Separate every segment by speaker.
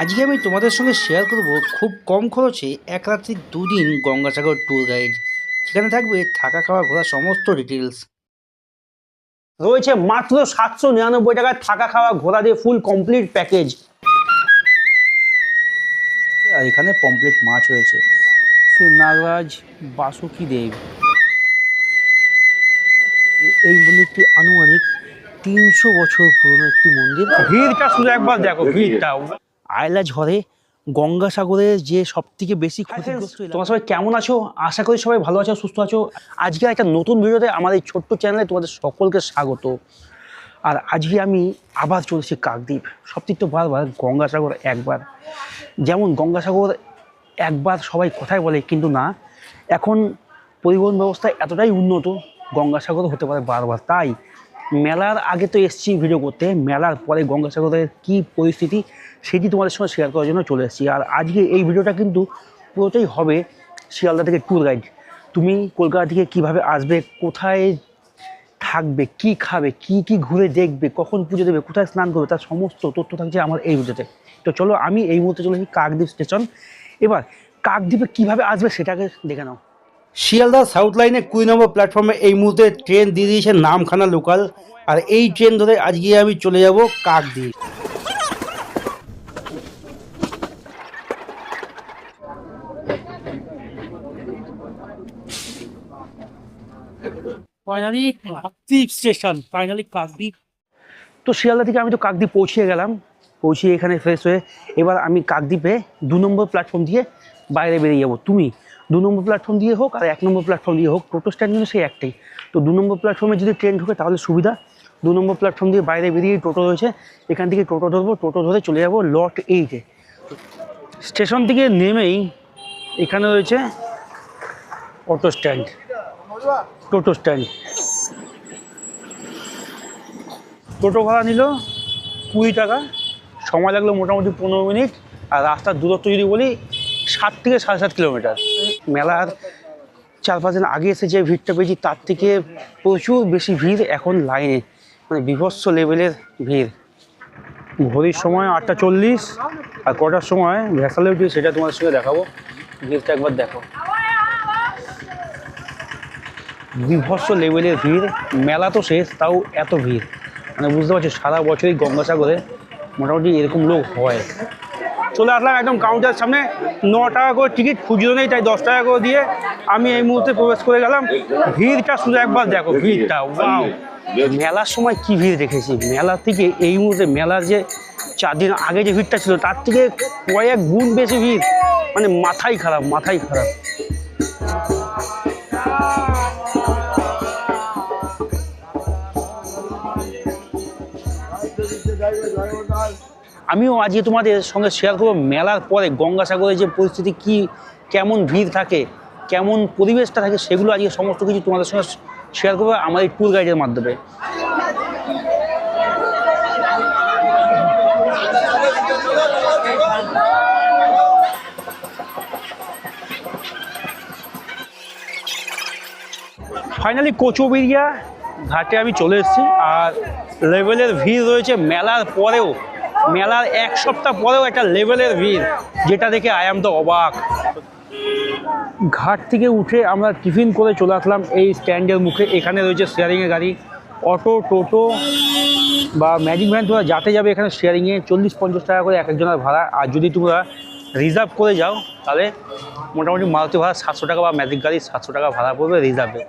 Speaker 1: আজকে আমি তোমাদের সঙ্গে শেয়ার করব খুব কম খরচে এক রাত্রি দুদিন গঙ্গাসাগর ট্যুর গাইড, যেখানে থাকবে থাকা খাওয়া ঘোরা সমস্ত ডিটেলস। রয়েছে মাত্র 799 টাকায় থাকা খাওয়া ঘোরা দিয়ে ফুল কমপ্লিট প্যাকেজ। আর এখানে পমপ্লেট মাছ রয়েছে, শ্রী নাগরাজ বাসুকি দেব। এই মন্দিরটি আনুমানিক 300 বছর পুরনো একটি মন্দির। ভিড়টা শুধু একবার দেখো, ভিড়টা আয়লা ঝড়ে গঙ্গাসাগরে যে সব থেকে বেশি ক্ষতিগ্রস্ত। তোমরা সবাই কেমন আছো? আশা করি সবাই ভালো আছো, সুস্থ আছো। আজকে একটা নতুন ভিডিওতে আমার এই ছোট্ট চ্যানেলে তোমাদের সকলকে স্বাগত। আর আজকে আমি আবার চলছি কাকদ্বীপ। সব থেকে তো বারবার গঙ্গাসাগর একবার, যেমন গঙ্গাসাগর একবার সবাই কথাই বলে, কিন্তু না, এখন পরিবহন ব্যবস্থা এতটাই উন্নত, গঙ্গাসাগর হতে পারে বারবার। তাই মেলার আগে তো এসেছি ভিডিও করতে, মেলার পরে গঙ্গাসাগরের কী পরিস্থিতি সেটি তোমাদের সঙ্গে শেয়ার করার জন্য চলে এসেছি। আর আজকে এই ভিডিওটা কিন্তু পুরোটাই হবে শিয়ালদা থেকে ট্যুর গাইড। তুমি কলকাতা থেকে কীভাবে আসবে, কোথায় থাকবে, কি খাবে, কি ঘুরে দেখবে, কখন পুজো দেবে, কোথায় স্নান করবে, তার সমস্ত তথ্য থাকছে আমার এই ভিডিওতে। তো চলো, আমি এই মুহূর্তে চলে এসেছি কাকদ্বীপ স্টেশন। এবার কাকদ্বীপে কীভাবে আসবে সেটাকে দেখে নাও। শিয়ালদা সাউথ লাইনে 20 নম্বর প্ল্যাটফর্মে এই মুহূর্তে ট্রেন দিয়ে দিয়েছে নামখানা লোকাল। আর এই ট্রেন ধরে আজকে আমি চলে যাব Kakdwip.
Speaker 2: Finally Kakdwip station, finally Kakdwip.
Speaker 1: তো শিয়ালদা থেকে আমি তো কাকদ্বীপ পৌঁছে গেলাম, পৌঁছিয়ে এখানে ফ্রেশ হয়ে এবার আমি কাকদ্বীপে 2 নম্বর প্ল্যাটফর্ম দিয়ে বাইরে বেরিয়ে যাবো। তুমি 2 নম্বর প্ল্যাটফর্ম দিয়ে হোক আর 1 নম্বর প্ল্যাটফর্ম দিয়ে হোক, টোটো স্ট্যান্ড কিন্তু সেই একটাই। তো 2 নম্বর প্ল্যাটফর্মে যদি ট্রেন ঢোকে তাহলে সুবিধা। 2 নম্বর প্ল্যাটফর্ম দিয়ে বাইরে বেরিয়ে টোটো রয়েছে, এখান থেকে টোটো ধরবো, টোটো ধরে চলে যাবো লট 8-এ। স্টেশন থেকে নেমেই এখানে রয়েছে অটো স্ট্যান্ড, টোটো স্ট্যান্ড। টোটো ভাড়া নিল 20 টাকা, সময় লাগলো মোটামুটি 15 মিনিট। আর রাস্তার দূরত্ব যদি বলি 7 থেকে 7.5 কিলোমিটার। মেলার 4-5 দিন আগে এসে যে ভিড়টা পেয়েছি তার থেকে প্রচুর বেশি ভিড় এখন লাইনে, মানে বিভৎস লেভেলের ভিড়। ঘড়ির সময় 8:40, আর কটার সময় ভ্যাসালে উঠি সেটা তোমার সঙ্গে দেখাবো। ভিড়টা একবার দেখো, বিভৎস লেভেলের ভিড়। মেলা তো শেষ, তাও এত ভিড়, মানে বুঝতে পারছি সারা বছরই গঙ্গাসাগরে মোটামুটি এরকম লোক হয়। চলে আসলাম একদম কাউন্টারের সামনে। 9 টাকা করে টিকিট, খুচরো নেই, তাই 10 টাকা করে দিয়ে আমি এই মুহূর্তে প্রবেশ করে গেলাম। ভিড়টা শুধু একবার দেখো, ভিড়টা ওয়াও! মেলার সময় কি ভিড় দেখেছি, মেলা থেকে এই মুহূর্তে মেলার যে 4 দিন আগে যে ভিড়টা ছিল তার থেকে কয়েক গুণ বেশি ভিড়, মানে মাথাই খারাপ, মাথাই খারাপ। আমিও আজকে তোমাদের সঙ্গে শেয়ার করবো মেলার পরে গঙ্গাসাগরে যে পরিস্থিতি, কি কেমন ভিড় থাকে, কেমন পরিবেশটা থাকে, সেগুলো আজকে সমস্ত কিছু তোমাদের সঙ্গে শেয়ার করবো আমার এই ট্যুর গাইডের মাধ্যমে। ফাইনালি কোচবিরিয়া ঘাটে আমি চলে এসেছি। আর লেভেলের ভিড় রয়েছে মেলার পরেও, মেলার 1 সপ্তাহ পরেও একটা লেভেলের ভিড়, যেটা দেখে আই এম তো অবাক। ঘাট থেকে উঠে আমরা টিফিন করে চলে আসলাম এই স্ট্যান্ডের মুখে। এখানে রয়েছে শেয়ারিংয়ের গাড়ি, অটো, টোটো বা ম্যাজিক ভ্যান। তোমরা যাতে যাবে এখানে শেয়ারিংয়ে 40-50 টাকা করে এক একজনের ভাড়া। আর যদি তোমরা রিজার্ভ করে যাও তাহলে মোটামুটি মারুতি ভাড়া 700 টাকা, বা ম্যাজিক গাড়ি 700 টাকা ভাড়া পড়বে রিজার্ভে।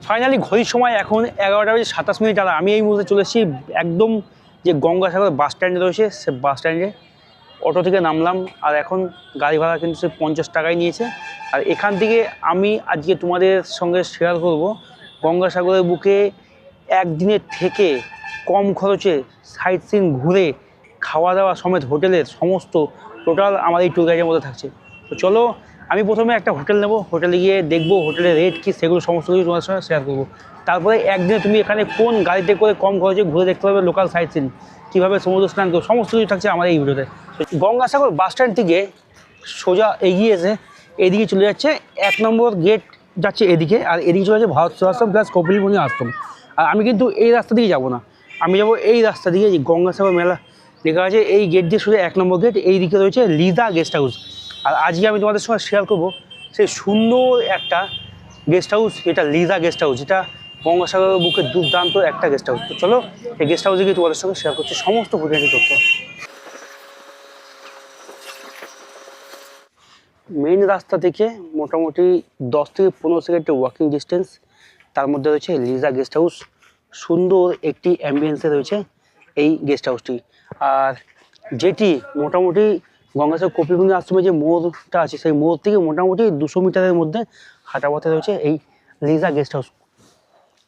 Speaker 1: ফাইনালি ঘড়ির সময় এখন 11:27। আর আমি এই মুহূর্তে চলে এসেছি একদম যে গঙ্গাসাগর বাস স্ট্যান্ডে রয়েছে, সে বাস স্ট্যান্ডে। অটো থেকে নামলাম, আর এখন গাড়ি ভাড়া কিন্তু সে 50 টাকায় নিয়েছে। আর এখান থেকে আমি আজকে তোমাদের সঙ্গে শেয়ার করব গঙ্গাসাগরের বুকে একদিনের থেকে কম খরচে সাইট সিন ঘুরে খাওয়া দাওয়া সমেত হোটেলের সমস্ত টোটাল আমার এই ট্যুর গাইডের মধ্যে থাকছে। তো চলো, আমি প্রথমে একটা হোটেল নেব, হোটেলে গিয়ে দেখবো হোটেলের রেট কী, সেগুলো সমস্ত কিছু তোমাদের সঙ্গে শেয়ার করবো। তারপরে একদিনে তুমি এখানে কোন গাড়িতে করে কম খরচে ঘুরে দেখতে পারবে লোকাল সাইট সিন, কীভাবে সমুদ্র স্নান করবে, সমস্ত কিছু থাকছে আমার এই ভিডিওতে। গঙ্গাসাগর বাস স্ট্যান্ড থেকে সোজা এগিয়ে এসে এদিকে চলে যাচ্ছে 1 নম্বর গেট যাচ্ছে এদিকে, আর এদিকে চলে যাচ্ছে ভারত সেবাশ্রম প্লাস কপিলমুনি আশ্রম। আর আমি কিন্তু এই রাস্তা দিয়ে যাবো না, আমি যাবো এই রাস্তা দিয়ে, যে গঙ্গাসাগর মেলা লেখা আছে এই গেট দিয়ে, শুধু 1 নম্বর গেট। এই দিকে রয়েছে লিজা গেস্ট হাউস। আর আজকে আমি তোমাদের সঙ্গে শেয়ার করবো সেই সুন্দর একটা গেস্ট হাউস, যেটা লিজা গেস্ট হাউস, যেটা গঙ্গাসাগরের বুকে দুর্দান্ত একটা গেস্ট হাউস। তো চলো এই গেস্ট হাউসে গিয়ে তোমাদের সঙ্গে শেয়ার করছি সমস্ত খুঁটিনাটি তথ্য। মেইন রাস্তা থেকে মোটামুটি 10 থেকে 15 সেকেন্ডের ওয়াকিং ডিস্টেন্স। তার মধ্যে রয়েছে লিজা গেস্ট হাউস। সুন্দর একটি অ্যাম্বিয়েন্সে রয়েছে এই গেস্ট হাউসটি। আর যেটি মোটামুটি গঙ্গাসাগর কপিলমুনি আশ্রমে যে মোড়টা আছে, সেই মোড় থেকে মোটামুটি 200 মিটারের মধ্যে হাঁটা পথে রয়েছে এই লিজা গেস্ট হাউস।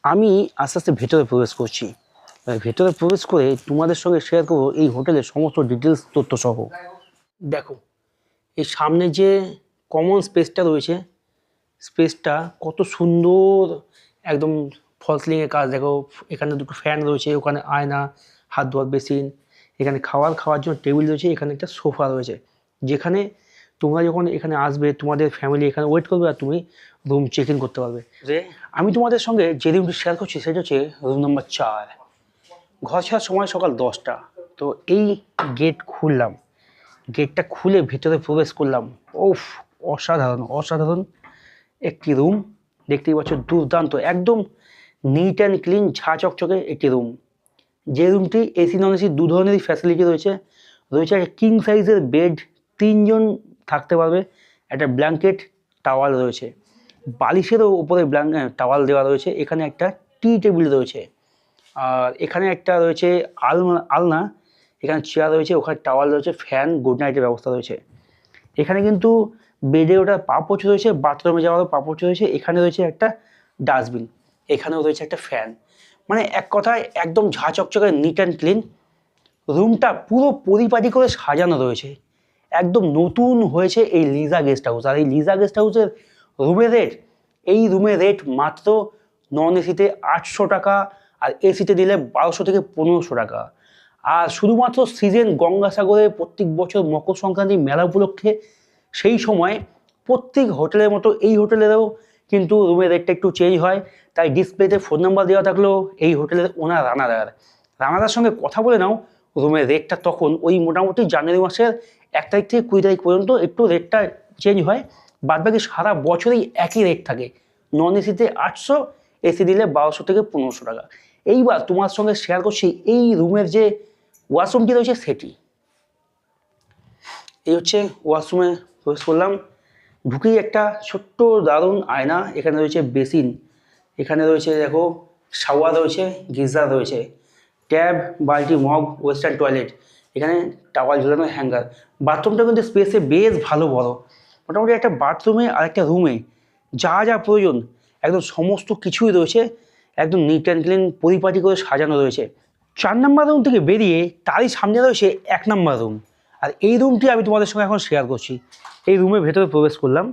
Speaker 1: আমি আস্তে আস্তে ভেতরে প্রবেশ করছি। ভেতরে প্রবেশ করে তোমাদের সঙ্গে শেয়ার করবো এই হোটেলের সমস্ত ডিটেলস তথ্য সহ। দেখো এই সামনে যে কমন স্পেসটা রয়েছে, স্পেসটা কত সুন্দর, একদম ফল সিলিংয়ের কাজ। দেখো এখানে দুটো ফ্যান রয়েছে, ওখানে আয়না, হাত ধোয়ার বেসিন, এখানে খাওয়ার জন্য টেবিল রয়েছে, এখানে একটা সোফা রয়েছে, যেখানে তোমরা যখন এখানে আসবে তোমাদের ফ্যামিলি এখানে ওয়েট করবে আর তুমি রুম চেক ইন করতে পারবে। যে আমি তোমাদের সঙ্গে যে রুমটি শেয়ার করছি সেটা হচ্ছে রুম নম্বর 4। ঘর ছাড়ার সময় সকাল 10টা। তো এই গেট খুললাম, গেটটা খুলে ভিতরে প্রবেশ করলাম। ওফ, অসাধারণ অসাধারণ একটি রুম। দেখতেই পাচ্ছ দুর্দান্ত, একদম নিট অ্যান্ড ক্লিন, ঝা চকচকে একটি রুম। যে রুমটি এসি নন এসি 2 ধরনেরই ফ্যাসিলিটি রয়েছে। রয়েছে একটা কিং সাইজের বেড, 3 জন থাকতে পারবে। একটা ব্ল্যাঙ্কেট টাওয়াল রয়েছে, বালিশেরও উপরে টাওয়াল দেওয়া রয়েছে। এখানে একটা টি টেবিল রয়েছে, আর এখানে একটা রয়েছে আলনা, এখানে চেয়ার রয়েছে, ওখানে টাওয়াল রয়েছে, ফ্যান, গুড নাইটের ব্যবস্থা রয়েছে। এখানে কিন্তু বেডে ওটা পাপোচ রয়েছে, বাথরুমে যাওয়ারও পাপোচ রয়েছে। এখানে রয়েছে একটা ডাস্টবিন, এখানেও রয়েছে একটা ফ্যান। মানে এক কথায় একদম ঝা চকচকে নিট অ্যান্ড ক্লিন। রুমটা পুরো পরিপাটি করে সাজানো রয়েছে, একদম নতুন হয়েছে এই লিজা গেস্ট হাউস। আর এই লিজা গেস্ট হাউসের রুমের রেট, এই রুমের রেট মাত্র নন এসিতে 800 টাকা, আর এসিতে দিলে 1200 থেকে 1500 টাকা। আর শুধুমাত্র সিজন গঙ্গাসাগরে প্রত্যেক বছর মকর সংক্রান্তি মেলা উপলক্ষে সেই সময় প্রত্যেক হোটেলের মতো এই হোটেলেরও কিন্তু রুমের রেটটা একটু চেঞ্জ হয়। তাই ডিসপ্লেতে ফোন নাম্বার দেওয়া থাকলেও এই হোটেলের ওনার রানাদার সঙ্গে কথা বলে নাও। রুমের রেটটা তখন ওই মোটামুটি জানুয়ারি মাসের 1 তারিখ থেকে 20 তারিখ পর্যন্ত একটু রেটটা চেঞ্জ হয়, বাদবাকি সারা বছরেই একই রেট থাকে। নন এসিতে 800, এসি দিলে 1200 থেকে 1500 টাকা। এইবার তোমার সঙ্গে শেয়ার করছি এই রুমের যে ওয়াশরুমটি রয়েছে সেটি। এই হচ্ছে ওয়াশরুমে প্রবেশ করলাম, ঢুকেই একটা ছোট্ট দারুণ আয়না। এখানে রয়েছে বেসিন, এখানে রয়েছে দেখো শাওয়ার রয়েছে, গিজার রয়েছে, ট্যাব, বালতি, মগ, ওয়েস্টার্ন টয়লেট, এখানে টাওয়াল ঝুলানো, হ্যাঙ্গার। বাথরুমটা কিন্তু স্পেসে বেশ ভালো বড়। মোটামুটি একটা বাথরুমে আর একটা রুমে যা যা প্রয়োজন একদম সমস্ত কিছুই রয়েছে, একদম নিট অ্যান্ড ক্লিন, পরিপাটি করে সাজানো রয়েছে। 4 নম্বর রুম থেকে বেরিয়ে তারই সামনে রয়েছে 1 নম্বর রুম। আর এই রুমটি আমি তোমাদের সঙ্গে এখন শেয়ার করছি। এই রুমের ভেতরে প্রবেশ করলাম,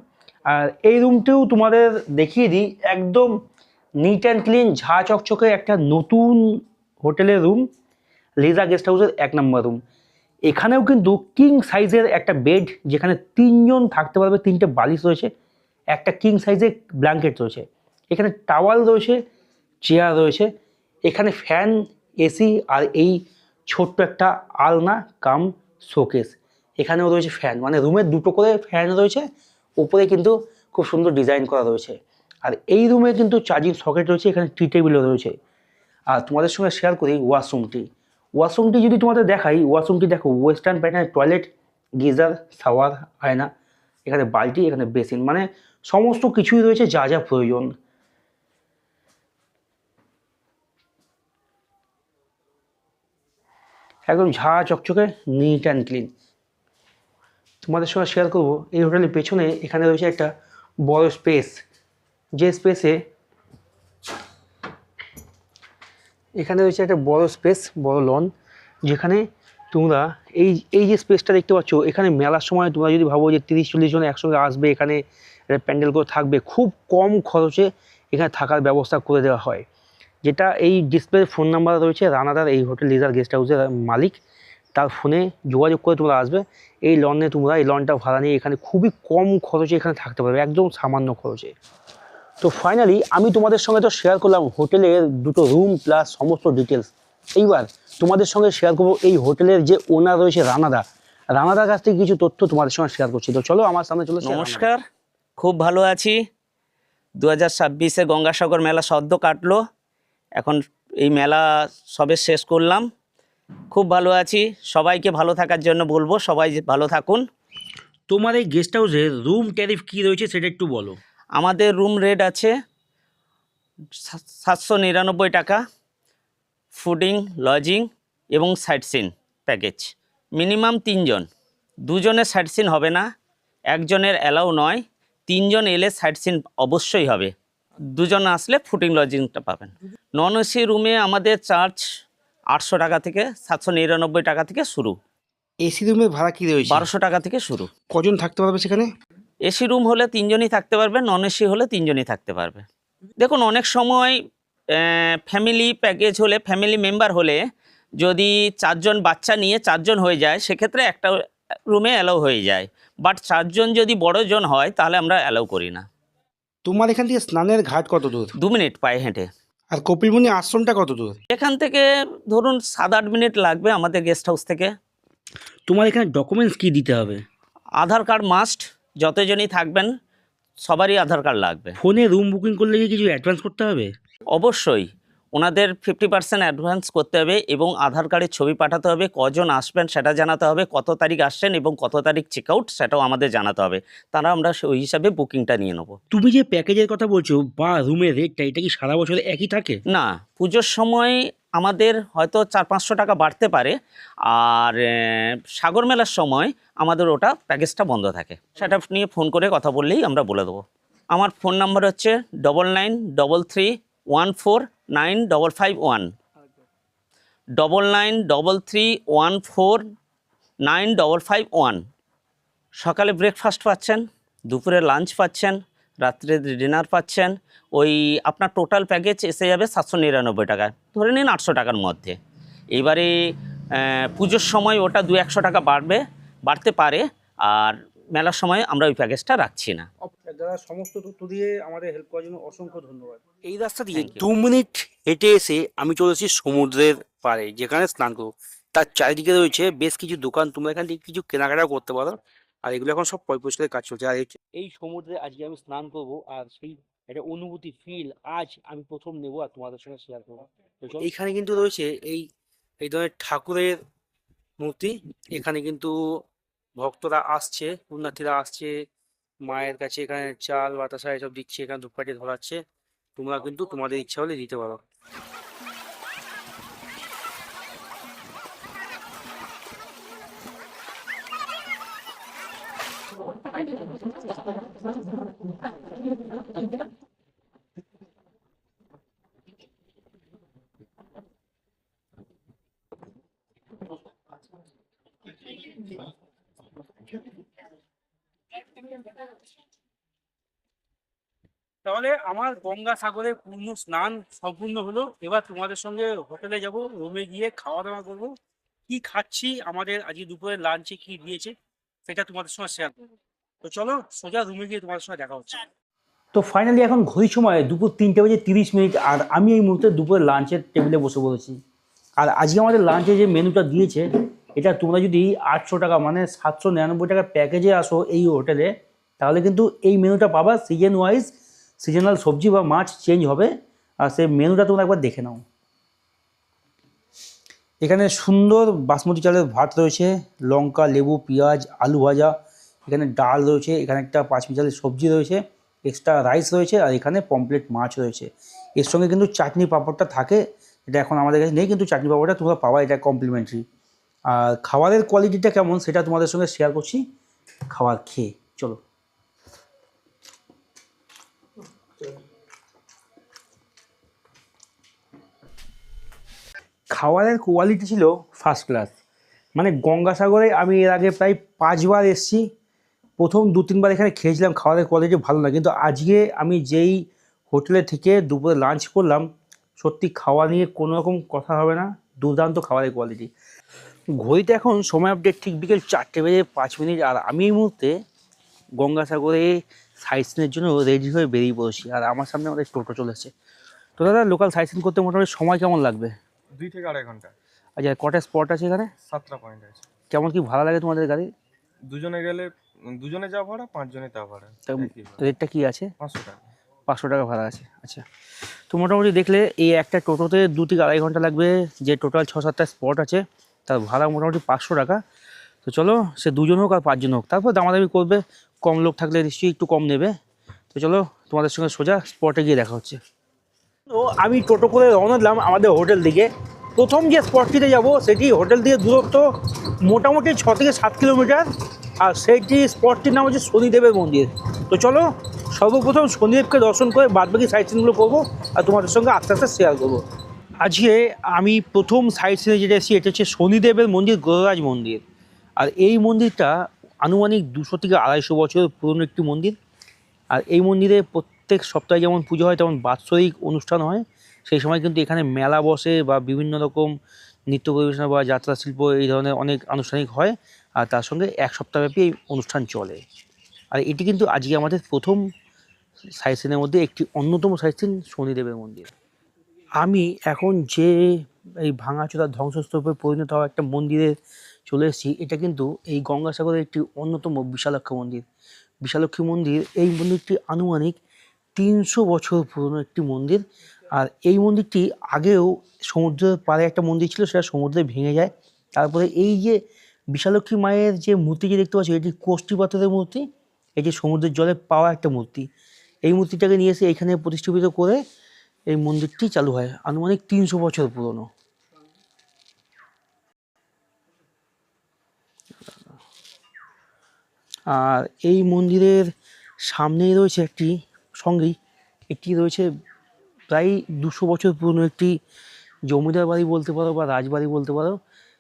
Speaker 1: আর এই রুমটিও তোমাদের দেখিয়ে দিই, একদম নিট অ্যান্ড ক্লিন, ঝা চকচকে একটা নতুন হোটেলের রুম, লিজা গেস্ট হাউসের 1 নম্বর রুম। এখানেও কিন্তু কিং সাইজের একটা বেড, যেখানে 3 জন থাকতে পারবে, 3টে বালিশ রয়েছে, একটা কিং সাইজের ব্ল্যাঙ্কেট রয়েছে, এখানে টাওয়াল রয়েছে, চেয়ার রয়েছে, এখানে ফ্যান, এসি, আর এই ছোট্ট একটা আলনা কাম শোকেস, এখানেও রয়েছে ফ্যান। মানে রুমের 2টো করে ফ্যান রয়েছে, ওপরে কিন্তু খুব সুন্দর ডিজাইন করা রয়েছে। আর এই রুমে কিন্তু চার্জিং সকেট রয়েছে, এখানে টি টেবিলও রয়েছে। আর তোমাদের সঙ্গে শেয়ার করি ওয়াশরুমটি যদি তোমাদের দেখাই, ওয়াশরুমটি দেখো ওয়েস্টার্ন প্যাটার্নের টয়লেট, গিজার, শাওয়ার, আয়না, এখানে বালতি, এখানে বেসিন, মানে সমস্ত কিছুই রয়েছে যা যা প্রয়োজন। একদম ঝা চকচকে নিট অ্যান্ড ক্লিন। তোমাদের সঙ্গে শেয়ার করব এই হোটেলের পেছনে এখানে রয়েছে একটা বড় স্পেস, যে স্পেসে এখানে রয়েছে একটা বড় স্পেস, বড় লন, যেখানে তোমরা এই যে স্পেসটা দেখতে পাচ্ছ, এখানে মেলার সময় তোমরা যদি ভাবো যে 30-40 জন একসঙ্গে আসবে, এখানে প্যান্ডেল করে থাকবে, খুব কম খরচে এখানে থাকার ব্যবস্থা করে দেওয়া হয়। যেটা এই ডিসপ্লে ফোন নাম্বার রয়েছে, রানাদার এই হোটেল লিজার গেস্ট হাউসের মালিক, তার ফোনে যোগাযোগ করে তোমরা আসবে। এই লনে তোমরা এই লনটা ভাড়া নিয়ে এখানে খুবই কম খরচে এখানে থাকতে পারবে, একদম সামান্য খরচে। তো ফাইনালি আমি তোমাদের সঙ্গে তো শেয়ার করলাম হোটেলের 2টো রুম প্লাস সমস্ত ডিটেলস। এইবার তোমাদের সঙ্গে শেয়ার করবো এই হোটেলের যে ওনার রয়েছে রানাদার কাছ থেকে কিছু তথ্য তোমাদের সঙ্গে শেয়ার করছি। তো চলো আমার সামনে চলে এসেছে
Speaker 3: নমস্কার, খুব ভালো আছি। 2026-এ গঙ্গাসাগর মেলা সদ্য কাটলো, এখন এই মেলা সবে শেষ করলাম। খুব ভালো আছি, সবাইকে ভালো থাকার জন্য বলবো, সবাই ভালো থাকুন।
Speaker 1: তোমার এই গেস্ট হাউসের রুম ট্যারিফ কী রয়েছে সেটা একটু বলো।
Speaker 3: আমাদের রুম রেট আছে 799 টাকা, ফুডিং, লজিং এবং সাইট সিন প্যাকেজ। মিনিমাম 3 জন, 2 জনের সাইট সিন হবে না, 1 জনের অ্যালাউ নয়। 3 জন এলে সাইট সিন অবশ্যই হবে। 2 জন আসলে ফুডিং লজিংটা পাবেন। নন এসি রুমে আমাদের চার্জ 800 টাকা থেকে 799 টাকা থেকে শুরু।
Speaker 1: এসি রুমের ভাড়া কী রয়েছে?
Speaker 3: 1200 টাকা থেকে শুরু।
Speaker 1: কজন থাকতে পারবে সেখানে?
Speaker 3: এসি রুম হলে 3 জনই থাকতে পারবে, নন এসি হলে 3 জনই থাকতে পারবে। দেখুন, অনেক সময় ফ্যামিলি প্যাকেজ হলে, ফ্যামিলি মেম্বার হলে যদি 4 জন বাচ্চা নিয়ে 4 জন হয়ে যায়, সেক্ষেত্রে একটা রুমে অ্যালাউ হয়ে যায়। বাট 4 জন যদি বড় জন হয় তাহলে আমরা অ্যালাউ করি না।
Speaker 1: তোমার এখান থেকে স্নানের ঘাট কত দূর?
Speaker 3: 2 মিনিট পায়ে হেঁটে।
Speaker 1: আর কপিলমুনি আশ্রমটা কত দূর?
Speaker 3: এখান থেকে ধরুন 7-8 মিনিট লাগবে আমাদের গেস্ট হাউস থেকে।
Speaker 1: তোমার এখানে ডকুমেন্টস কি দিতে হবে?
Speaker 3: আধার কার্ড মাস্ট, যতজনই থাকবেন সবারই আধার কার্ড লাগবে।
Speaker 1: ফোনে রুম বুকিং করলে কি কিছু অ্যাডভান্স করতে হবে?
Speaker 3: অবশ্যই ওনাদের 50% অ্যাডভান্স করতে হবে এবং আধার কার্ডের ছবি পাঠাতে হবে। কজন আসবেন সেটা জানাতে হবে, কত তারিখ আসছেন এবং কত তারিখ চেক আউট সেটাও আমাদের জানাতে হবে। তারা আমরা ওই হিসাবে বুকিংটা নিয়ে নেব।
Speaker 1: তুমি যে প্যাকেজের কথা বলছো বা রুমের রেটটা, এটা কি সারা বছরে একই থাকে?
Speaker 3: না, পুজোর সময় আমাদের হয়তো 400-500 টাকা বাড়তে পারে, আর সাগর মেলার সময় আমাদের ওটা প্যাকেজটা বন্ধ থাকে। সেটা নিয়ে ফোন করে কথা বললেই আমরা বলে দেবো। আমার ফোন নাম্বার হচ্ছে 9933149551, 9933149551। সকালে ব্রেকফাস্ট পাচ্ছেন, দুপুরে লাঞ্চ পাচ্ছেন, রাত্রে ডিনার পাচ্ছেন। ওই আপনার টোটাল প্যাকেজ এসে যাবে 799 টাকায়, ধরে নিন 800 টাকার মধ্যে। এবারে পুজোর সময় ওটা 200-100 টাকা বাড়তে পারে, আর মেলার সময় আমরা ওই প্যাকেজটা রাখছি না।
Speaker 1: দাদা, সমস্ত তথ্য দিয়ে আমাদের হেল্প করার জন্য অসংখ্য ধন্যবাদ। এই রাস্তা দিয়ে
Speaker 3: Thank you.
Speaker 1: 2 মিনিট হেঁটে এসে আমি চলে এসেছি সমুদ্রের পাড়ে, যেখানে স্নান করবো। তার চারিদিকে রয়েছে বেশ কিছু দোকান, তোমরা এখান থেকে কিছু কেনাকাটাও করতে পারো। আর এগুলো এখন সব পরিষ্কারের কাজ চলছে। আর এই সমুদ্রে আজকে আমি স্নান করবো, আর সেই একটা অনুভূতি ফিল আজ আমি প্রথম নেবো আর তোমাদের সঙ্গে শেয়ার করবো। এইখানে কিন্তু রয়েছে এই ধরনের ঠাকুরের মূর্তি। এখানে কিন্তু ভক্তরা আসছে, পুণ্যার্থীরা আসছে মায়ের কাছে। এখানে চাল বাতাসা এসব দিচ্ছে, এখানে ধূপকাঠি ধরাচ্ছে। তোমরা কিন্তু তোমাদের ইচ্ছা হলে দিতে পারো। তাহলে আমার গঙ্গাসাগরে পূর্ণ স্নান সম্পূর্ণ হলো। এবার তোমাদের সঙ্গে হোটেলে যাব, রুমে গিয়ে খাওয়া দাওয়া করবো। কি খাচ্ছি, আমাদের আজকে দুপুরে লাঞ্চে কি দিয়েছে সেটা তোমাদের সঙ্গে শেয়ার করবো। তো চলো সোজা রুমে গিয়ে তোমাদের সঙ্গে দেখা হচ্ছে। তো ফাইনালি এখন ঘড়ির সময় দুপুর 3:30, আর আমি এই মুহূর্তে দুপুরে লাঞ্চের টেবিলে বসে পড়েছি। আর আজকে আমাদের লাঞ্চে যে মেনুটা দিয়েছে, এটা তোমরা যদি 800 টাকা মানে 799 টাকার প্যাকেজে আসো এই হোটেলে, তাহলে কিন্তু এই মেনুটা পাবা। সিজন ওয়াইজ সিজনাল সবজি বা মাছ চেঞ্জ হবে, আর সেই মেনুটা তোমরা একবার দেখে নাও। এখানে সুন্দর বাসমতি চালের ভাত রয়েছে, লঙ্কা, লেবু, পেঁয়াজ, আলু ভাজা, এখানে ডাল রয়েছে, এখানে একটা পাঁচমিশালি সবজি রয়েছে, এক্সট্রা রাইস রয়েছে, আর এখানে পমপ্লেট মাছ রয়েছে। এর সঙ্গে কিন্তু চাটনি পাঁপড়টা থাকে, এটা এখন আমাদের কাছে নেই, কিন্তু চাটনি পাঁপড়টা তোমরা পাওয়া, এটা কমপ্লিমেন্টারি। আর খাবারের কোয়ালিটিটা কেমন সেটা তোমাদের সঙ্গে শেয়ার করছি খাবার খেয়ে। চলো। খাবারের কোয়ালিটি ছিল ফার্স্ট ক্লাস। মানে গঙ্গাসাগরে আমি এর আগে প্রায় 5 বার এসেছি। প্রথম 2-3 বার এখানে খেয়েছিলাম, খাবারের কোয়ালিটি ভালো না, কিন্তু আজকে আমি যেই হোটেলে থেকে দুপুরে লাঞ্চ করলাম, সত্যি খাওয়া নিয়ে কোনো রকম কথা হবে না, দুর্দান্ত খাবারের কোয়ালিটি। ঘড়িতে এখন সময় আপডেট ঠিক বিকেল 4:05, আর আমি এই মুহূর্তে গঙ্গাসাগরে সাইট সিনের জন্য রেডি হয়ে বেরিয়ে পড়েছি। আর আমার সামনে আমাদের টোটো চলে এসেছে। তো দাদা, লোকাল সাইট সিন করতে মোটামুটি সময় কেমন লাগবে?
Speaker 4: 2 থেকে 2.5 ঘন্টা।
Speaker 1: আচ্ছা, কটা স্পট আছে এখানে?
Speaker 4: 7টা পয়েন্ট আছে।
Speaker 1: কেমন কি ভাড়া লাগে তোমাদের গাড়ি?
Speaker 4: দুজনে গেলে দুজনে যা ভাড়া, 5 জনে তা ভাড়া। একই ভাড়া।
Speaker 1: রেটটা কি আছে?
Speaker 4: 500 টাকা।
Speaker 1: 500 টাকা ভাড়া আছে। আচ্ছা, তো মোটামুটি দেখলে এই একটা টোটোতে 2 থেকে 2.5 ঘন্টা লাগবে। যে টোটাল 6-7টা স্পট আছে তার ভাড়া মোটামুটি 500 টাকা। তো চলো, সে 2জন হোক আর 5 জন হোক, তারপর দামাদামি করবে, কম লোক থাকলে নিশ্চয়ই একটু কম নেবে। তো চলো, তোমাদের সঙ্গে সোজা স্পটে গিয়ে দেখা হচ্ছে। তো আমি টোটো করে রওনা দিলাম আমাদের হোটেল দিকে। প্রথম যে স্পটটিতে যাব সেটি হোটেল থেকে দূরত্ব মোটামুটি 6 থেকে 7 কিলোমিটার, আর সেইটি স্পটটির নাম হচ্ছে শনিদেবের মন্দির। তো চলো, সর্বপ্রথম শনিদেবকে দর্শন করে বাদবাকি সাইট সিনগুলো করবো আর তোমাদের সঙ্গে আস্তে আস্তে শেয়ার করবো। আজকে আমি প্রথম সাইট সিনে যেটা এসেছি এটা হচ্ছে শনিদেবের মন্দির, গররাজ মন্দির। আর এই মন্দিরটা আনুমানিক 200 থেকে 250 বছর পুরনো একটি মন্দির। আর এই মন্দিরে প্রত্যেক সপ্তাহে যেমন পুজো হয় তেমন বাৎসরিক অনুষ্ঠান হয়। সেই সময় কিন্তু এখানে মেলা বসে বা বিভিন্ন রকম নৃত্য পরিবেশনা বা যাত্রা শিল্প এই ধরনের অনেক আনুষ্ঠানিক হয়। আর তার সঙ্গে 1 সপ্তাহব্যাপী এই অনুষ্ঠান চলে। আর এটি কিন্তু আজকে আমাদের প্রথম সাইট সিনের মধ্যে একটি অন্যতম সাইট সিন শনিদেবের মন্দির। আমি এখন যে এই ভাঙাচোরা ধ্বংসস্তূপে পরিণত হওয়া একটা মন্দিরে চলে এসেছি, এটা কিন্তু এই গঙ্গাসাগরের একটি অন্যতম বিশালাক্ষী মন্দির। বিশালাক্ষী মন্দির, এই মন্দিরটি আনুমানিক 300 বছর পুরনো একটি মন্দির। আর এই মন্দিরটি আগেও সমুদ্রের পাড়ে একটা মন্দির ছিল, সেটা সমুদ্রে ভেঙে যায়। তারপরে এই যে বিশালাক্ষী মায়ের যে মূর্তিটি দেখতে পাচ্ছি, এটি কোষ্ঠী পাথরের মূর্তি। এটি সমুদ্রের জলে পাওয়া একটা মূর্তি। এই মূর্তিটাকে নিয়ে এসে এখানে প্রতিষ্ঠিত করে এই মন্দিরটি চালু হয়, আনুমানিক 300 বছর পুরনো। আর এই মন্দিরের সামনেই রয়েছে একটি রয়েছে প্রায় 200 বছর পুরনো একটি জমিদার বাড়ি বলতে পারো বা রাজবাড়ি বলতে পারো।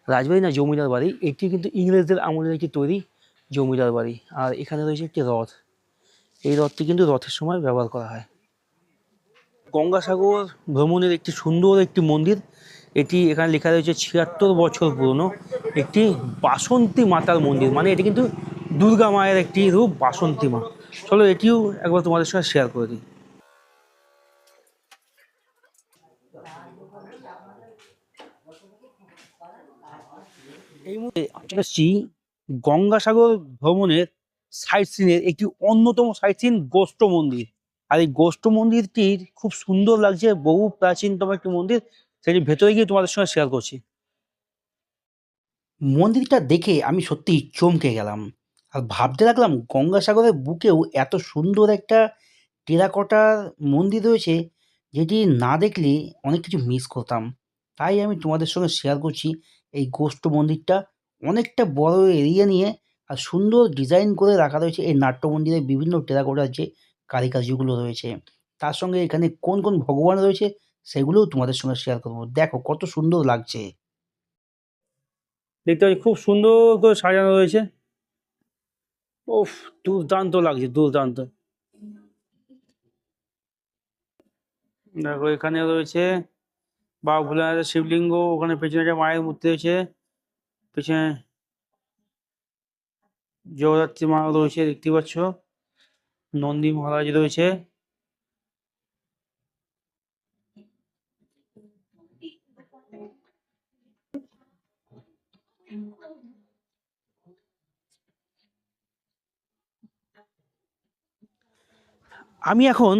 Speaker 1: রাজবাড়ি না, জমিদার বাড়ি। এটি কিন্তু ইংরেজদের আমলের একটি তৈরি জমিদার বাড়ি। আর এখানে রয়েছে একটি রথ। এই রথটি কিন্তু রথের সময় ব্যবহার করা হয়। গঙ্গাসাগর ভ্রমণের একটি সুন্দর একটি মন্দির। এটি এখানে লেখা রয়েছে 76 বছর পুরনো একটি বাসন্তী মাতার মন্দির। মানে এটি কিন্তু দুর্গা মায়ের একটি রূপ, বাসন্তী মা। চলো, এটিও একবার তোমাদের সঙ্গে শেয়ার করে দিই। এই মুহূর্তে আসছি গঙ্গাসাগর ভ্রমণের সাইট সিনের একটি অন্যতম সাইট সিন গোষ্ঠ মন্দির। আর এই গোষ্ঠ মন্দিরটির খুব সুন্দর লাগছে, বহু প্রাচীনতম একটি মন্দির। সেটি ভেতরে গিয়ে তোমাদের সঙ্গে শেয়ার করছি। মন্দিরটা দেখে আমি সত্যি চমকে গেলাম। আর ভাবতে লাগলাম গঙ্গাসাগরের বুকেও এত সুন্দর একটা টেরাকোটার মন্দির রয়েছে, যেটি না দেখলে অনেক কিছু মিস করতাম। তাই আমি তোমাদের সঙ্গে শেয়ার করছি এই গোষ্ঠ মন্দিরটা। অনেকটা বড় এরিয়া নিয়ে আর সুন্দর ডিজাইন করে রাখা রয়েছে এই নাট্য মন্দিরের বিভিন্ন টেরাকোটার যে কারিকার্যগুলো রয়েছে। তার সঙ্গে এখানে কোন কোন ভগবান রয়েছে সেগুলোও তোমাদের সঙ্গে শেয়ার করবো। দেখো কত সুন্দর লাগছে। দেখতে পাচ্ছি খুব সুন্দর করে সাজানো রয়েছে। ওফ, দুর্দান্ত লাগছে, দুর্দান্ত। দেখো এখানে রয়েছে বাবা ভোলানাথের শিবলিঙ্গ, ওখানে পেছনে একটা মায়ের মূর্তি রয়েছে, পেছনে জগদ্ধাত্রী মা রয়েছে দেখতে পাচ্ছ, নন্দী মহারাজ রয়েছে। আমি এখন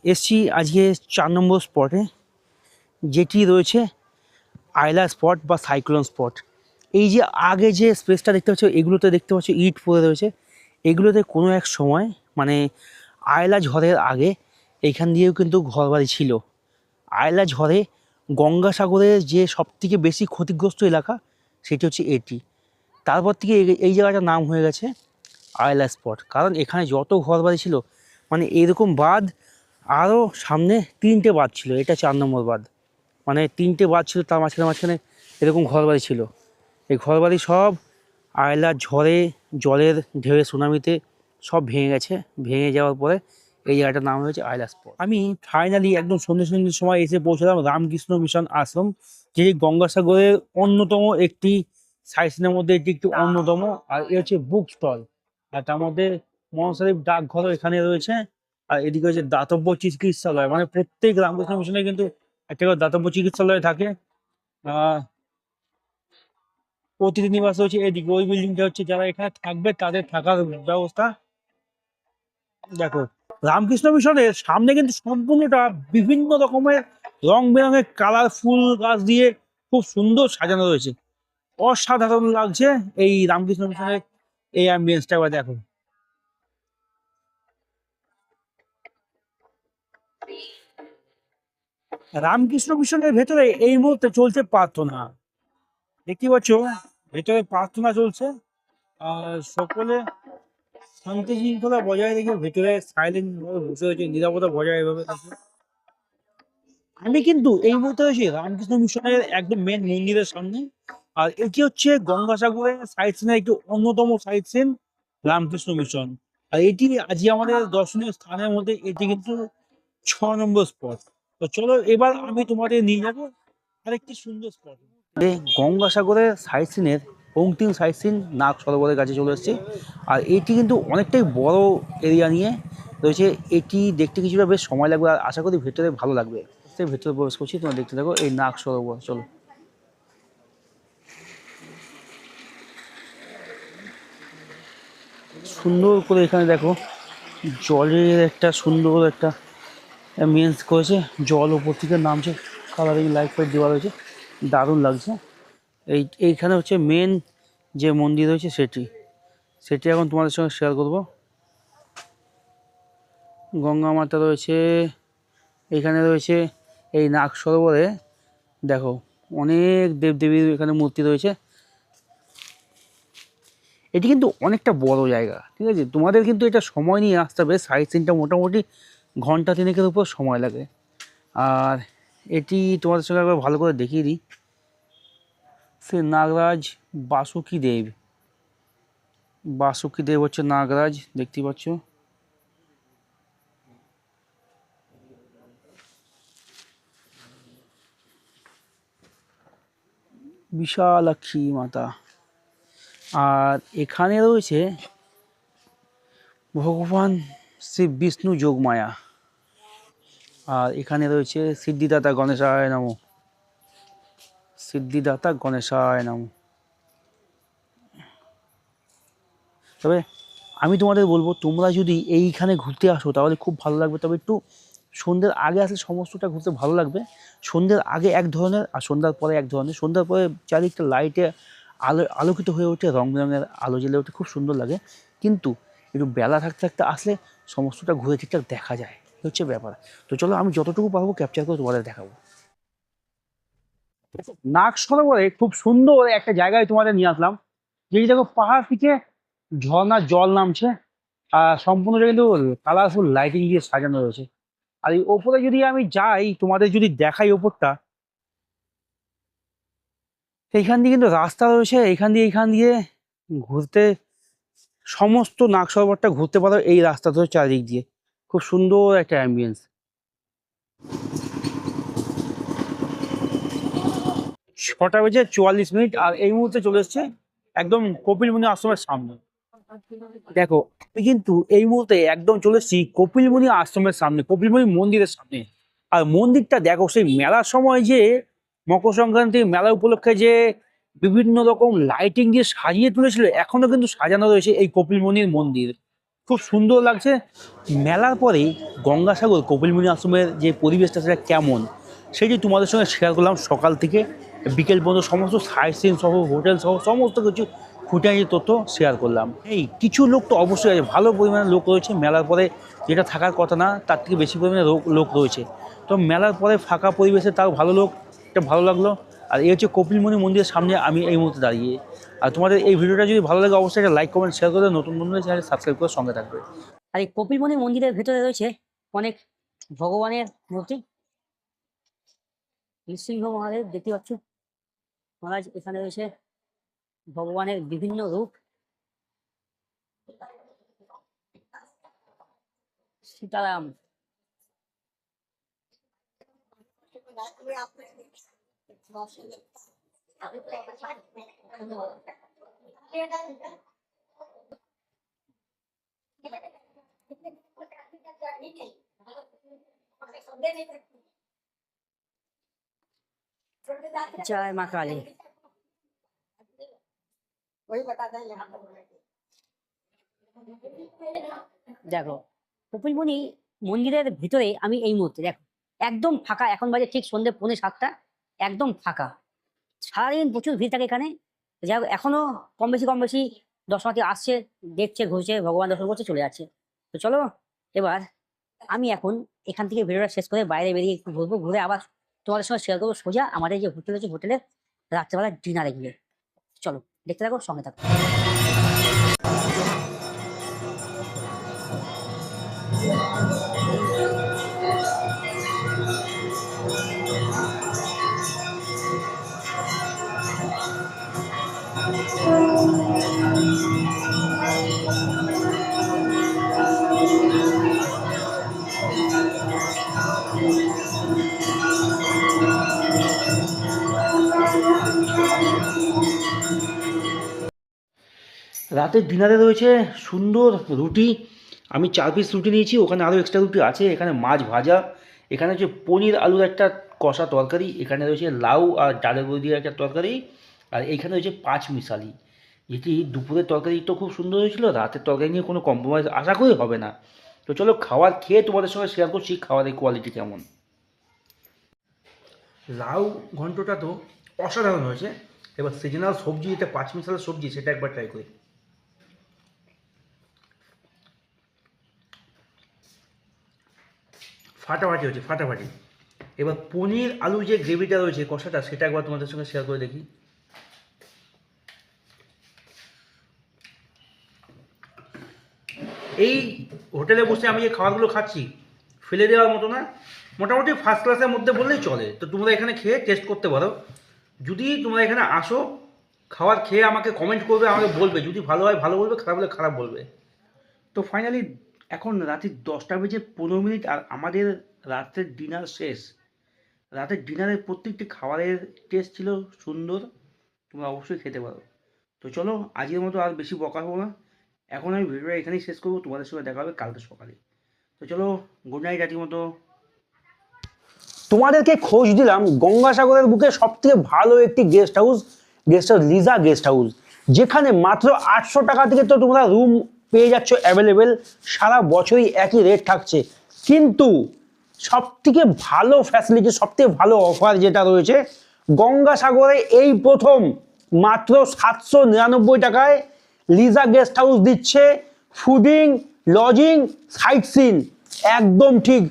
Speaker 1: এসছি আজকে 4 নম্বর স্পটে, যেটি রয়েছে আইলা স্পট বা সাইক্লোন স্পট। এই যে আগে যে স্পেসটা দেখতে পাচ্ছ, এগুলোতে দেখতে পাচ্ছ ইট পড়ে রয়েছে। এগুলোতে কোনো এক সময় মানে আয়লা ঝড়ের আগে এইখান দিয়েও কিন্তু ঘরবাড়ি ছিল। আয়লা ঝড়ে গঙ্গাসাগরের যে সবথেকে বেশি ক্ষতিগ্রস্ত এলাকা সেটি হচ্ছে এটি। তারপর থেকে এই জায়গাটার নাম হয়ে গেছে আয়লা স্পট, কারণ এখানে যত ঘরবাড়ি ছিল, মানে এরকম বাঁধ আরও সামনে 3টে বাঁধ ছিল, এটা 4 নম্বর বাঁধ। মানে 3টে বাঁধ ছিল, তার মাঝখানে মাঝখানে এরকম ঘরবাড়ি ছিল। এই ঘরবাড়ি সব আয়লার ঝড়ে, জলের ঢেউয়ে, সুনামিতে সব ভেঙে গেছে। ভেঙে যাওয়ার পরে এই জায়গাটার নাম হয়েছে আইলা স্পট। আমি ফাইনালি একদম সন্ধ্যের সময় এসে পৌঁছলাম রামকৃষ্ণ মিশন আশ্রম, যেটি গঙ্গাসাগরের অন্যতম একটি সাইট সিনের মধ্যে এটি একটি অন্যতম। আর এ হচ্ছে বুক স্টল, আর তার মধ্যে মহাশরীফ ডাকঘরও এখানে রয়েছে। আর এদিকে হচ্ছে দাতব্য চিকিৎসালয়, মানে প্রত্যেক রামকৃষ্ণ মিশনে কিন্তু একটা করে দাতব্য চিকিৎসালয় থাকে। আহ অতিথি নিবাস রয়েছে এদিকে, ওই বিল্ডিংটা হচ্ছে যারা এখানে থাকবে তাদের থাকার ব্যবস্থা। দেখো, রামকৃষ্ণ মিশনের সামনে কিন্তু সম্পূর্ণটা বিভিন্ন রকমের রং বেরঙের কালারফুল গাছ দিয়ে খুব সুন্দর সাজানো রয়েছে। অসাধারণ লাগছে এই রামকৃষ্ণ মিশনের এই অ্যাম্বিয়েন্সটা। একবার দেখো, রামকৃষ্ণ মিশনের ভেতরে এই মুহূর্তে চলছে প্রার্থনা, দেখতে পাচ্ছ ভেতরে প্রার্থনা চলছে। আর সকলে শান্তি শৃঙ্খলা বজায় রেখে ভেতরে সাইলেন্ট ভাবে বসে রয়েছে, নিরাপত্তা বজায় এভাবে থাকে। আমি কিন্তু এই মুহূর্তে রয়েছি রামকৃষ্ণ মিশনের একদম মেন মন্দিরের সামনে। আর এটি হচ্ছে গঙ্গাসাগরের সাইট সিনের একটি অন্যতম সাইট সিন, রামকৃষ্ণ মিশন। আর এটি আজকে আমাদের দর্শনীয় স্থানের মধ্যে এটি কিন্তু 6 নম্বর স্পট। তো চলো এবার আমি তোমাদের নিয়ে যাবো আরেকটি সুন্দর স্পট। গঙ্গাসাগরের সাইট সিনের অন্তিম সাইট সিন নাগ সরোবরের কাছে চলে এসেছে। আর এটি কিন্তু অনেকটাই বড় এরিয়া নিয়ে রয়েছে। এটি দেখতে কিছুটা বেশ সময় লাগবে, আর আশা করি ভেতরে ভালো লাগবে। ভেতরে প্রবেশ করছি, তোমরা দেখতে থাকো এই নাগ সরোবর। চলো, সুন্দর করে এখানে দেখো জলের একটা সুন্দর একটা মেন্স করেছে, জল ওপর থেকে নামছে, কালারিং লাইট ফাইট দেওয়া রয়েছে, দারুণ লাগছে। এইখানে হচ্ছে মেন যে মন্দির রয়েছে সেটি এখন তোমাদের সঙ্গে শেয়ার করব। গঙ্গা মাতা রয়েছে এখানে, রয়েছে এই নাগ সরোবরে দেখো অনেক দেবদেবীর এখানে মূর্তি রয়েছে। এটি কিন্তু অনেকটা বড় জায়গা, ঠিক আছে? তোমাদের কিন্তু এটা সময় নিয়ে আসতে হবে। সাইট সিনটা মোটামুটি ঘন্টা 3-এর উপর সময় লাগে। আর এটি তোমাদের সঙ্গে একবার ভালো করে দেখিয়ে দিই, সে নাগরাজ বাসুকি দেব হচ্ছে নাগরাজ, দেখতে পাচ্ছ। বিশালাক্ষী মাতা। আর এখানে রয়েছে ভগবান শ্রী বিষ্ণু যোগমায়া। আর এখানে রয়েছে সিদ্ধিদাতা গণেশায় নমঃ, সিদ্ধিদাতা গণেশায় নমঃ। তবে আমি তোমাদের বলবো, তোমরা যদি এইখানে ঘুরতে আসো তাহলে খুব ভালো লাগবে। তবে একটু সন্ধ্যের আগে আসলে সমস্তটা ঘুরতে ভালো লাগবে। সন্ধ্যের আগে এক ধরনের, আর সন্ধ্যার পরে এক ধরনের। সন্ধ্যার পরে চারিদিকটা লাইটে আলোকিত হয়ে ওঠে, রং বেরঙের আলো জ্বলে ওঠে, খুব সুন্দর লাগে। কিন্তু একটু বেলা থাকতে থাকতে আসলে সমস্তটা ঘুরে ঠিকঠাক দেখা যায়, এই হচ্ছে ব্যাপার। তো চলো আমি যতটুকু পারবো ক্যাপচার করে তোমাদের দেখাবো। নাগ সরোবরে খুব সুন্দর একটা জায়গায় তোমাদের নিয়ে আসলাম, যেই দেখো পাহাড় থেকে ঝর্ণার জল নামছে। আর সম্পূর্ণটা কিন্তু কালারফুল লাইটিং দিয়ে সাজানো রয়েছে। আর এই ওপরে যদি আমি যাই, তোমাদের যদি দেখাই ওপরটা, এইখান দিয়ে কিন্তু রাস্তা রয়েছে, এইখান দিয়ে ঘুরতে সমস্ত নাগ সরোবরটা ঘুরতে পারো এই রাস্তা ধরে চারিদিক দিয়ে। খুব সুন্দর একটা অ্যাম্বিয়েন্স। 6:44। আর এই মুহূর্তে চলে এসছে একদম কপিলমুনি আশ্রমের সামনে। দেখো আমি কিন্তু এই মুহূর্তে একদম চলে এসেছি কপিলমুনি আশ্রমের সামনে, কপিলমুনি মন্দিরের সামনে। আর মন্দিরটা দেখো, সেই মেলার সময় যে মকর সংক্রান্তি মেলা উপলক্ষে যে বিভিন্ন রকম লাইটিং দিয়ে সাজিয়ে তুলেছিল, এখনো কিন্তু সাজানো রয়েছে এই কপিলমুনির মন্দির। খুব সুন্দর লাগছে। মেলার পরে গঙ্গাসাগর কপিলমুনি আশ্রমের যে পরিবেশটা সেটা কেমন, সেটি তোমাদের সঙ্গে শেয়ার করলাম। সকাল থেকে বিকেল পর্যন্ত সমস্ত সাইট সিন সহ, হোটেল সহ সমস্ত কিছু খুঁটিনাটি তথ্য শেয়ার করলাম। এই কিছু লোক তো অবশ্যই আছে, ভালো পরিমাণে লোক রয়েছে মেলার পরে, যেটা থাকার কথা না তার থেকে বেশি পরিমাণে লোক রয়েছে। তো মেলার পরে ফাঁকা পরিবেশে তাও ভালো লোক, এটা ভালো লাগলো। আর এই হচ্ছে কপিলমুনি মন্দিরের সামনে আমি এই মুহূর্তে দাঁড়িয়ে। আর তোমাদের এই ভিডিওটা যদি ভালো লাগে অবশ্যই একটা লাইক কমেন্ট শেয়ার করে, নতুন বন্ধুদের চ্যানেল সাবস্ক্রাইব করে সঙ্গে থাকবে।
Speaker 5: আর এই কপিলমুনি মন্দিরের ভেতরে রয়েছে অনেক ভগবানের মূর্তি। নৃসিংহ মহাদেব দেখতে পাচ্ছ মহারাজ, এখানে রয়েছে ভগবানের বিভিন্ন রূপ। সীতারাম, জয় মা কালী। দেখো কপিলমুনি মন্দিরের ভিতরে আমি এই মুহূর্তে দেখো একদম ফাঁকা, এখন বাজে ঠিক সন্ধ্যে 6:45, একদম ফাঁকা। সারাদিন প্রচুর ভিড় থাকে এখানে। যাই হোক, এখনো কম বেশি দর্শনার্থী আসছে, দেখছে, ঘুরছে, ভগবান দর্শন করছে, চলে যাচ্ছে। তো চলো এবার আমি এখন এখান থেকে ভিডিওটা শেষ করে বাইরে বেরিয়ে একটু ঘুরবো, ঘুরে আবার তোমাদের সঙ্গে শেয়ার করবো সোজা আমাদের যে হোটেল আছে হোটেলের রাত্রেবেলা ডিনারে গিয়ে। চলো দেখতে থাকো, সঙ্গে থাকো।
Speaker 1: রাতের ডিনারে রয়েছে সুন্দর রুটি, আমি 4 পিস রুটি নিয়েছি, ওখানে আরও এক্সট্রা রুটি আছে। এখানে মাছ ভাজা, এখানে হচ্ছে পনির আলুর একটা কষা তরকারি, এখানে রয়েছে লাউ আর ডালের বড়ি দিয়ে একটা তরকারি, আর এইখানে রয়েছে 5 মিশালি। যেটি দুপুরের তরকারি তো খুব সুন্দর হয়েছিল, রাতের তরকারি নিয়ে কোনো কম্প্রোমাইজ আশা করি হবে না। তো চলো খাবার খেয়ে তোমাদের সঙ্গে শেয়ার করছি খাবারের কোয়ালিটি কেমন। লাউ ঘন্টটা তো অসাধারণ হয়েছে। এবার সিজনাল সবজি, এটা 5 মিশালের সবজি, সেটা একবার ট্রাই করি। ফাটাফাটি হচ্ছে, ফাটাফাটি। এবার পনির আলু যে গ্রেভিটা রয়েছে কষাটা, সেটা একবার তোমাদের সঙ্গে শেয়ার করে দেখি। এই হোটেলে বসে আমি যে খাবারগুলো খাচ্ছি ফেলে দেওয়ার মতো না, মোটামুটি ফার্স্ট ক্লাসের মধ্যে বললেই চলে। তো তোমরা এখানে খেয়ে টেস্ট করতে পারো। যদি তোমরা এখানে আসো, খাবার খেয়ে আমাকে কমেন্ট করবে, আমাকে বলবে, যদি ভালো হয় ভালো বলবে, খারাপ হলে খারাপ বলবে। তো ফাইনালি এখন রাত্রি 10:15, আর আমাদের রাতের ডিনার শেষ। রাতের ডিনারের প্রত্যেকটি খাবারের টেস্ট ছিল সুন্দর, তোমরা অবশ্যই খেতে পারো। তো চলো আজকের মতো আর বেশি বকা হবো না, এখন আমি ভিডিওটা এখানেই শেষ করবো। তোমাদের সঙ্গে দেখা হবে কালকে সকালে। তো চলো, গুড নাইট আজকের মতো। তোমাদেরকে খোঁজ দিলাম গঙ্গাসাগরের বুকে সবথেকে ভালো একটি guest house Liza guest house, যেখানে মাত্র 800 টাকা থেকে তো তোমরা রুম পেয়ে যাচ্ছ অ্যাভেলেবেল। সারা বছরই একই রেট থাকছে, কিন্তু সবথেকে ভালো ফ্যাসিলিটি, সবথেকে ভালো অফার যেটা রয়েছে, গঙ্গাসাগরে এই প্রথম মাত্র 799 টাকায় লিজা গেস্ট হাউস দিচ্ছে ফুডিং, লজিং, সাইট সিন। একদম ঠিক,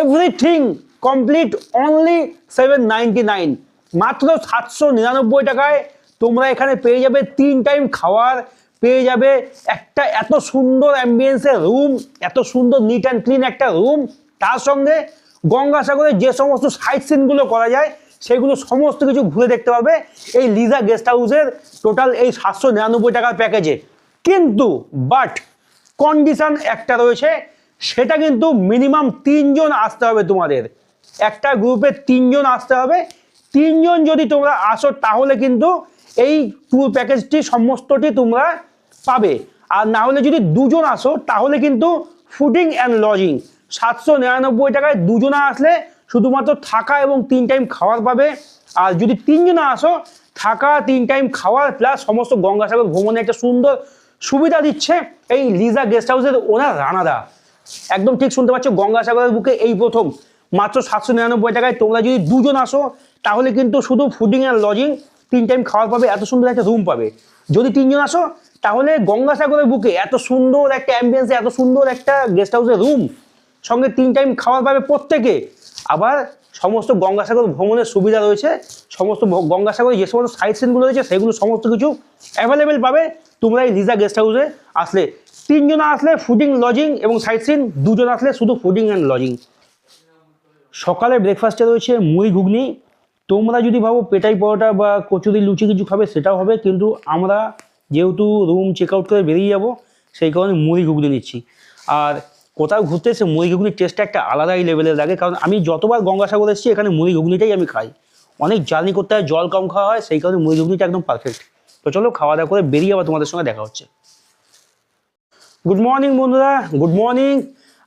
Speaker 1: এভরিথিং কমপ্লিট, অনলি 799। মাত্র 799 টাকায় তোমরা এখানে পেয়ে যাবে 3 টাইম খাওয়ার, পেয়ে যাবে একটা এত সুন্দর অ্যাম্বিয়েন্সের রুম, এত সুন্দর নিট অ্যান্ড ক্লিন একটা রুম, তার সঙ্গে গঙ্গাসাগরে যে সমস্ত সাইট সিনগুলো করা যায় সেগুলো সমস্ত কিছু ঘুরে দেখতে পাবে এই লিজা গেস্ট হাউসের টোটাল এই 799 টাকার প্যাকেজে। কিন্তু বাট কন্ডিশন একটা রয়েছে, সেটা কিন্তু মিনিমাম 3 জন আসতে হবে তোমাদের। একটা গ্রুপে 3 জন আসতে হবে। 3 জন যদি তোমরা আসো তাহলে কিন্তু এই ট্যুর প্যাকেজটি সমস্তটি তোমরা পাবে। আর না হলে যদি 2 জন আসো তাহলে কিন্তু ফুডিং অ্যান্ড লজিং 799 টাকায় 2 জনা আসলে শুধুমাত্র থাকা এবং 3 টাইম খাওয়ার পাবে। আর যদি 3 জনা আসো, থাকা, 3 টাইম খাওয়ার প্লাস সমস্ত গঙ্গাসাগর ভ্রমণে একটা সুন্দর সুবিধা দিচ্ছে এই লিজা গেস্ট হাউসের ওনার রানাদা। একদম ঠিক শুনতে পাচ্ছ, গঙ্গাসাগরের বুকে এই প্রথম মাত্র 799 টাকায় তোমরা যদি 2 জন আসো তাহলে কিন্তু শুধু ফুডিং অ্যান্ড লজিং, 3 টাইম খাওয়ার পাবে, এত সুন্দর একটা রুম পাবে। যদি 3 জন আসো তাহলে গঙ্গাসাগরের বুকে এত সুন্দর একটা অ্যাম্বিয়েন্সে এত সুন্দর একটা গেস্ট হাউসের রুম, সঙ্গে 3 টাইম খাওয়ার পাবে প্রত্যেকে। আবার সমস্ত গঙ্গাসাগর ভ্রমণের সুবিধা রয়েছে, সমস্ত গঙ্গাসাগরে যে সমস্ত সাইট সিনগুলো রয়েছে সেগুলো সমস্ত কিছু অ্যাভেলেবেল পাবে তোমরা এই লিজা গেস্ট হাউসে আসলে। 3 জন আসলে ফুডিং, লজিং এবং সাইট সিন, 2 জন আসলে শুধু ফুডিং অ্যান্ড লজিং। সকালে ব্রেকফাস্টে রয়েছে মুড়ি ঘুগনি। তোমরা যদি ভাবো পেটাই পরোটা বা কচুরি লুচি কিছু খাবে সেটাও হবে, কিন্তু আমরা যেহেতু রুম চেক আউট করে বেরিয়ে যাব সেই কারণে মুড়ি ঘুগনি নিচ্ছি। আর কোথাও ঘুরতে এসে মুড়ি ঘুগনির টেস্টটা একটা আলাদাই লেভেলের লাগে, কারণ আমি যতবার গঙ্গাসাগর এসেছি এখানে মুড়ি ঘুগনিটাই আমি খাই। অনেক জার্নি করতে হয়, জল কম খাওয়া হয়, সেই কারণে মুড়ি ঘুগনিটা একদম পারফেক্ট। তো চলো খাওয়া দাওয়া করে বেরিয়ে আবার তোমাদের সঙ্গে দেখা হচ্ছে। গুড মর্নিং বন্ধুরা, গুড মর্নিং।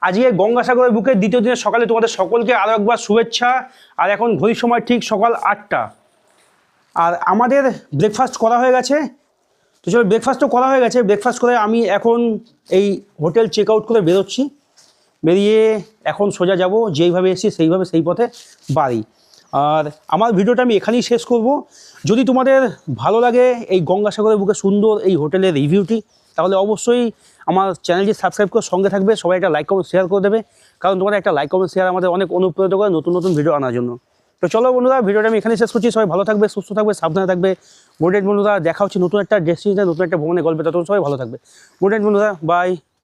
Speaker 1: আজকে গঙ্গাসাগরের বুকের দ্বিতীয় দিনের সকালে তোমাদের সকলকে আরও একবার শুভেচ্ছা। আর এখন ঘড়ির সময় ঠিক সকাল 8টা। আর আমাদের ব্রেকফাস্ট করা হয়ে গেছে, তো চলো ব্রেকফাস্টও করা হয়ে গেছে। ব্রেকফাস্ট করে আমি এখন এই হোটেল চেক আউট করে বেরোচ্ছি, বেরিয়ে এখন সোজা যাব যেইভাবে এসেছি সেইভাবে সেই পথে বাড়ি। আর আমার ভিডিওটা আমি এখানেই শেষ করব। যদি তোমাদের ভালো লাগে এই গঙ্গাসাগরের বুকে সুন্দর এই হোটেলের রিভিউটি, তাহলে অবশ্যই আমার চ্যানেলটি সাবস্ক্রাইব করে সঙ্গে থাকবে। সবাই একটা লাইক কমেন্ট শেয়ার করে দেবে, কারণ তোমাদের একটা লাইক কমেন্ট শেয়ার আমাদের অনেক অনুপ্রাণিত করে নতুন নতুন ভিডিও আনার জন্য। তো চলো বন্ধুরা, ভিডিওটা আমি এখানে শেষ করছি। সবাই ভালো থাকবে, সুস্থ থাকবে, সাবধানে থাকবে। গুড নাইট বন্ধুরা, দেখা হচ্ছে নতুন একটা ডেস্টিনেশনে, নতুন একটা ভ্রমণের গল্পে। ততক্ষণ সবাই ভালো থাকবে। গুড নাইট বন্ধুরা, বাই।